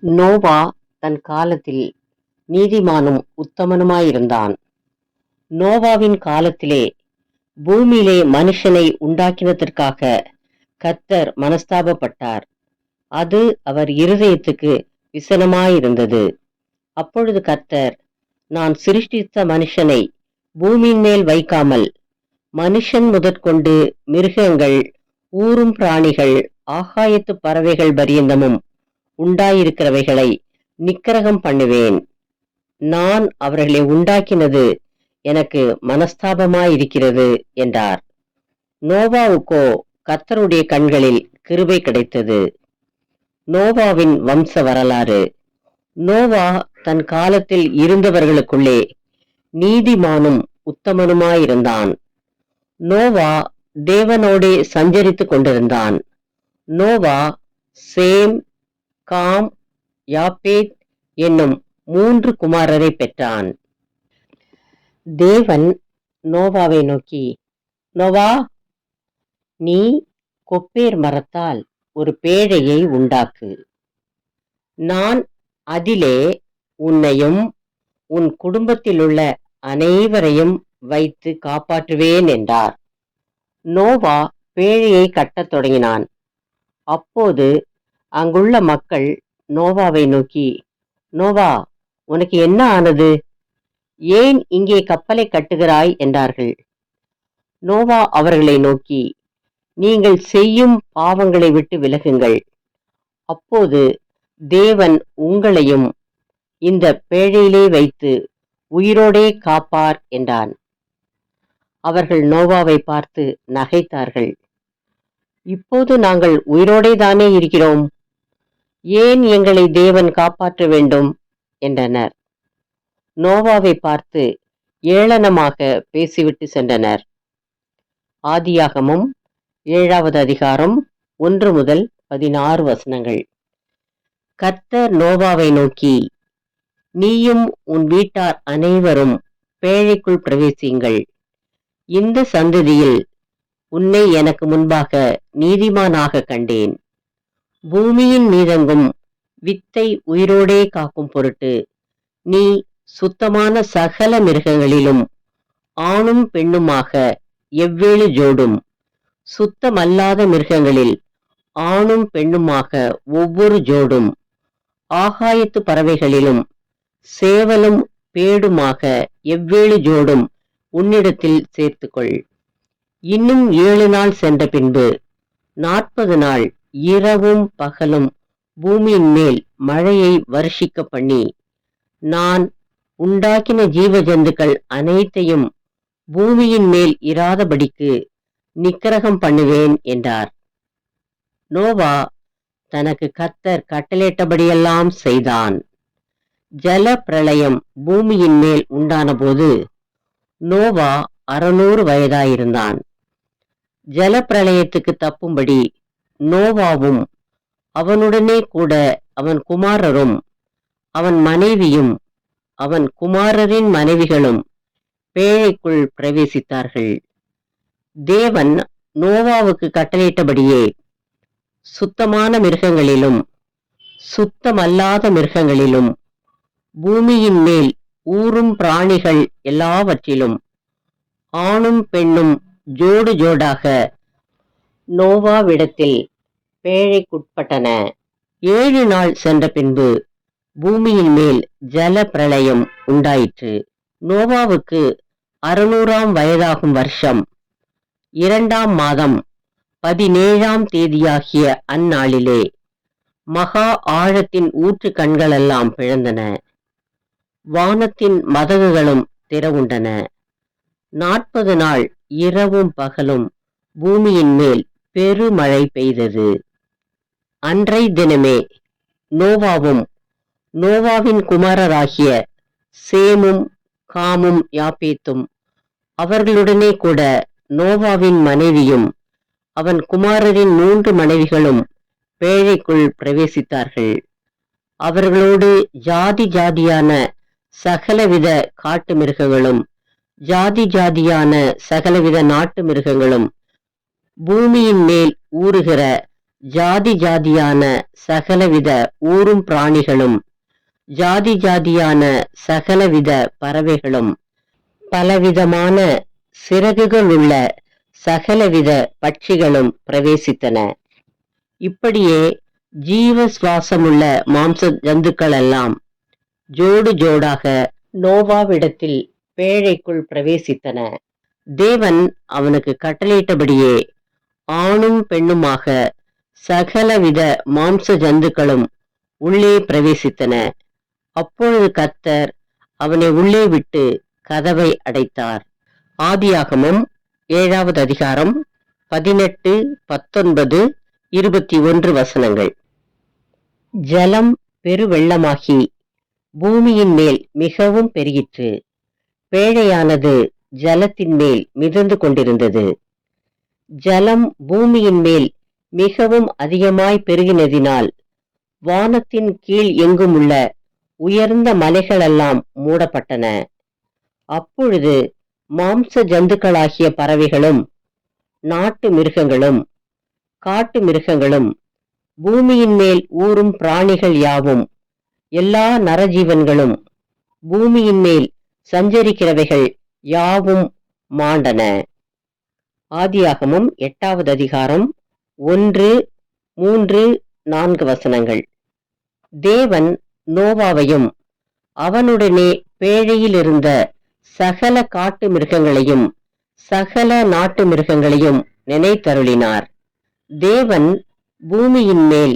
நோவா தன் காலத்தில் நீதிமானும் உத்தமனுமாயிருந்தான். நோவாவின் காலத்திலே பூமியிலே மனுஷனை உண்டாக்கினதற்காக கர்த்தர் மனஸ்தாபப்பட்டார். அது அவர் இருதயத்துக்கு விசனமாயிருந்தது. அப்பொழுது கர்த்தர், நான் சிருஷ்டித்த மனுஷனை பூமியின் மேல் வைக்காமல் மனுஷன் முதற்கொண்டு மிருகங்கள், ஊரும் பிராணிகள், ஆகாயத்து பறவைகள் பரியந்தமும் உண்டாயிருக்கிறவைகளை நிக்கிரகம் பண்ணுவேன். நான் அவர்களை உண்டாக்கினது எனக்கு மனஸ்தாபமாயிருக்கிறது என்றார். நோவாவுக்கோ கர்த்தருடைய கண்களில் கிருபை கிடைத்தது. நோவாவின் வம்ச வரலாறு. நோவா தன் காலத்தில் இருந்தவர்களுக்குள்ளே நீதிமானும் உத்தமனுமாயிருந்தான். நோவா தேவனோடே சஞ்சரித்துக் கொண்டிருந்தான். நோவா சேம், காம், யாப்பேத் என்னும் 3 குமாரரை பெற்றான். தேவன் நோவாவை நோக்கி, நோவா, நீ கொப்பேர் மரத்தால் ஒரு பேழையை உண்டாக்கு. நான் அதிலே உன்னையும் உன் குடும்பத்திலுள்ள அனைவரையும் வைத்து காப்பாற்றுவேன் என்றார். நோவா பேழையை கட்டத் தொடங்கினான். அப்போது அங்குள்ள மக்கள் நோவாவை நோக்கி, நோவா, உனக்கு என்ன ஆனது? ஏன் இங்கே கப்பலை கட்டுகிறாய் என்றார்கள். நோவா அவர்களை நோக்கி, நீங்கள் செய்யும் பாவங்களை விட்டு விலகுங்கள். அப்போது தேவன் உங்களையும் இந்த பேழையிலே வைத்து உயிரோடே காப்பார் என்றான். அவர்கள் நோவாவை பார்த்து நகைத்தார்கள். இப்போது நாங்கள் உயிரோடே தானே இருக்கிறோம், ஏன் எங்களை தேவன் காப்பாற்ற வேண்டும் என்றனர். நோவாவை பார்த்து ஏளனமாக பேசிவிட்டு சென்றனர். ஆதியாகமம் 7வது அதிகாரம் 1 முதல் 16 வசனங்கள். கர்த்தர் நோவாவை நோக்கி, நீயும் உன் வீட்டார் அனைவரும் பேழைக்குள் பிரவேசியுங்கள். இந்த சந்ததியில் உன்னை எனக்கு முன்பாக நீதிமானாக கண்டேன். பூமியின் மீதெங்கும் வித்தை உயிரோடே காக்கும் பொருட்டு நீ சுத்தமான சகல மிருகங்களிலும் ஆணும் பெண்ணுமாக எவ்வேழு ஜோடும், சுத்தமல்லாத மிருகங்களில் ஆணும் பெண்ணுமாக ஒவ்வொரு ஜோடும், ஆகாயத்து பறவைகளிலும் சேவலும் பேடுமாக எவ்வேழு ஜோடும் உன்னிடத்தில் சேர்த்துக்கொள். இன்னும் 7 நாள் சென்ற பின்பு 40 நாள் இரவும் பகலும் பூமியின் மேல் மழையை வருஷிக்க பண்ணி, நான் உண்டாக்கின ஜீவ ஜந்துக்கள் அனைத்தையும் பூமியின் மேல் இராதபடிக்கு நிக்கிரகம் பண்ணுவேன் என்றார். நோவா தனக்கு கர்த்தர் கட்டளையிட்டபடியெல்லாம் செய்தான். ஜல பிரளயம் பூமியின் மேல் உண்டான போது நோவா 600 வயதாயிருந்தான். ஜல பிரளயத்துக்கு தப்பும்படி நோவாவும் அவனுடனே கூட அவன் குமாரரும் அவன் மனைவியும் அவன் குமாரரின் மனைவிகளும் பேழைக்குள் பிரவேசித்தார்கள். தேவன் நோவாவுக்கு கட்டளையிட்டபடியே சுத்தமான மிருகங்களிலும் சுத்தமல்லாத மிருகங்களிலும் பூமியின் மேல் ஊரும் பிராணிகள் எல்லாவற்றிலும் ஆணும் பெண்ணும் ஜோடு ஜோடாக நோவாவிடத்தில் பேழைக்குட்பட்டன. 7 நாள் சென்ற பின்பு பூமியின் மேல் ஜல பிரளயம் உண்டாயிற்று. நோவாவுக்கு 600ஆம் வயதாகும் வருஷம் 2ஆம் மாதம் 17ஆம் தேதியாகிய அந்நாளிலே மகா ஆழத்தின் ஊற்று கண்களெல்லாம் பிளந்தன, வானத்தின் மதகுகளும் திறவுண்டன. 40 நாள் இரவும் பகலும் பூமியின் மேல் பெருமழை பெய்தது. அன்றை தினமே நோவாவும் நோவாவின் குமாரராகிய சேமும் காமும் யாப்பேத்தும் அவர்களுடனே கூட நோவாவின் மனைவியும் அவன் குமாரரின் 3 மனைவிகளும் பேழைக்குள் பிரவேசித்தார்கள். அவர்களோடு ஜாதி ஜாதியான சகலவித காட்டு மிருகங்களும் ஜாதி ஜாதியான சகலவித நாட்டு மிருகங்களும் பூமியின் மேல் ஊறுகிற ஜாதி ஜாதியான சகலவித ஊரும் பிராணிகளும், ஜாதி ஜாதியான சகலவித பறவைகளும், பலவிதமான சிறகுகளுள்ள சகலவித பட்சிகளும் பிரவேசித்தன. இப்படியே ஜீவ சுவாசமுள்ள மாம்ச ஜந்துக்களெல்லாம் ஜோடு ஜோடாக நோவாவிடத்தில் பேழைக்குள் பிரவேசித்தன. தேவன் அவனுக்கு கட்டளையிட்டபடியே ஆணும் பெண்ணுமாக சகலவித மாம்ச ஜந்துக்களும் உள்ளே பிரவேசித்தன. அப்பொழுது கர்த்தர் அவனை உள்ளே விட்டு கதவை அடைத்தார். ஆதியாகமம் 7வது அதிகாரம் 18, 19, 21 வசனங்கள். ஜலம் பெருவெள்ளமாகி பூமியின் மேல் மிகவும் பெருகிற்று. பேழையானது ஜலத்தின் மேல் மிதந்து கொண்டிருந்தது. ஜலம் பூமியின் மேல் மிகவும் அதிகமாய் பெருகினதினால் வானத்தின் கீழ் எங்கும் உள்ள உயர்ந்த மலைகளெல்லாம் மூடப்பட்டன. அப்பொழுது மாம்ச ஜந்துக்களாகிய பறவைகளும், நாட்டு மிருகங்களும், காட்டு மிருகங்களும், பூமியின் மேல் ஊறும் பிராணிகள் யாவும், எல்லா நரஜீவன்களும், பூமியின் மேல் சஞ்சரிக்கிறவைகள் யாவும் மாண்டன. ஆதியாகமம் 8வது அதிகாரம் 1, 3, 4 வசனங்கள். தேவன் நோவாவையும் அவனுடனே பேழையில் இருந்த சகல காட்டு மிருகங்களையும் சகல நாட்டு மிருகங்களையும் நினைத்தருளினார். தேவன் பூமியின் மேல்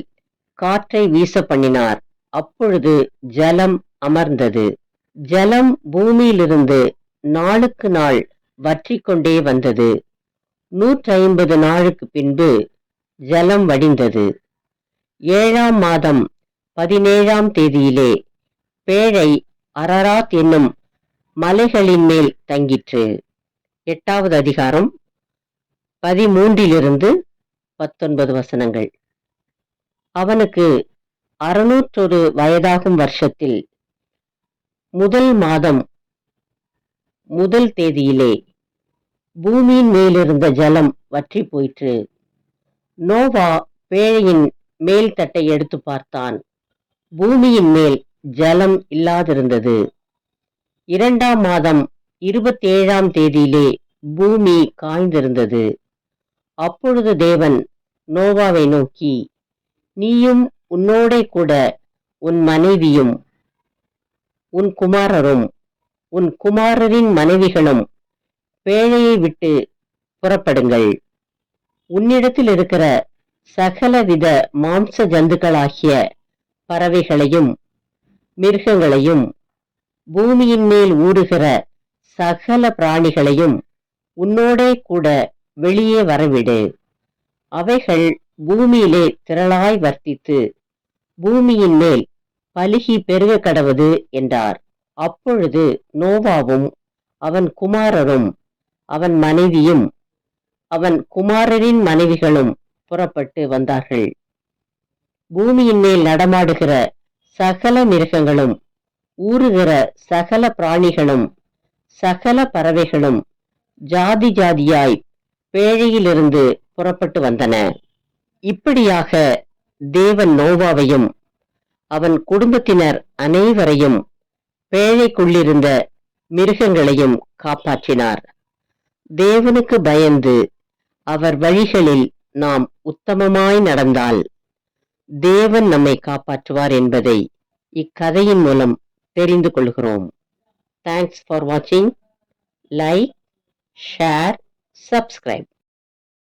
காற்றை வீச பண்ணினார். அப்பொழுது ஜலம் அமர்ந்தது. ஜலம் பூமியிலிருந்து நாளுக்கு நாள் வற்றிக்கொண்டே வந்தது. 150 நாளுக்கு பின்பு ஜலம் வடிந்தது. 7ஆம் மாதம் 17ஆம் தேதியிலே பேழை அரராத் என்னும் மலைகளின் மேல் தங்கிற்று. 8வது அதிகாரம் 13 19 வசனங்கள். அவனுக்கு 601 வயதாகும் வருஷத்தில் முதல் மாதம் 1 தேதியிலே பூமியின் மேலிருந்த ஜலம் வற்றி போயிற்று. நோவா பேழையின் மேல் தட்டை எடுத்து பார்த்தான். பூமியின் மேல் ஜலம் இல்லாதிருந்தது. 2ஆம் மாதம் 27ஆம் தேதியிலே பூமி காய்ந்திருந்தது. அப்பொழுது தேவன் நோவாவை நோக்கி, நீயும் உன்னோடே கூட உன் மனைவியும் உன் குமாரரும் உன் குமாரரின் மனைவிகளும் பேழையை விட்டு புறப்படுங்கள். உன்னிடத்தில் இருக்கிற சகலவித மாம்ச ஜந்துக்களாகிய பறவைகளையும் மிருகங்களையும் பூமியின் மேல் ஊறுகிற சகல பிராணிகளையும் உன்னோடே கூட வெளியே வரவிடு. அவைகள் பூமியிலே திரளாய் வர்த்தித்து பூமியின் மேல் பலுகி பெருக கடவது என்றார். அப்பொழுது நோவாவும் அவன் குமாரரும் அவன் மனைவியும் அவன் குமாரரின் மனைவிகளும் புறப்பட்டு வந்தார்கள். பூமியின் மேல் நடமாடுகிற சகல மிருகங்களும் ஊறுகிற சகல பிராணிகளும் சகல பறவைகளும் ஜாதி ஜாதியாய் பேழையிலிருந்து புறப்பட்டு வந்தன. இப்படியாக தேவன் நோவாவையும் அவன் குடும்பத்தினர் அனைவரையும் பேழைக்குள்ளிருந்த மிருகங்களையும் காப்பாற்றினார். தேவனுக்கு பயந்து அவர் வழிகளில் நாம் உத்தமமாய் நடந்தால் தேவன் நம்மை காப்பாற்றுவார் என்பதை இக்கதையின் மூலம் தெரிந்து கொள்கிறோம். தேங்க்ஸ் ஃபார் வாட்சிங். Like, share, subscribe.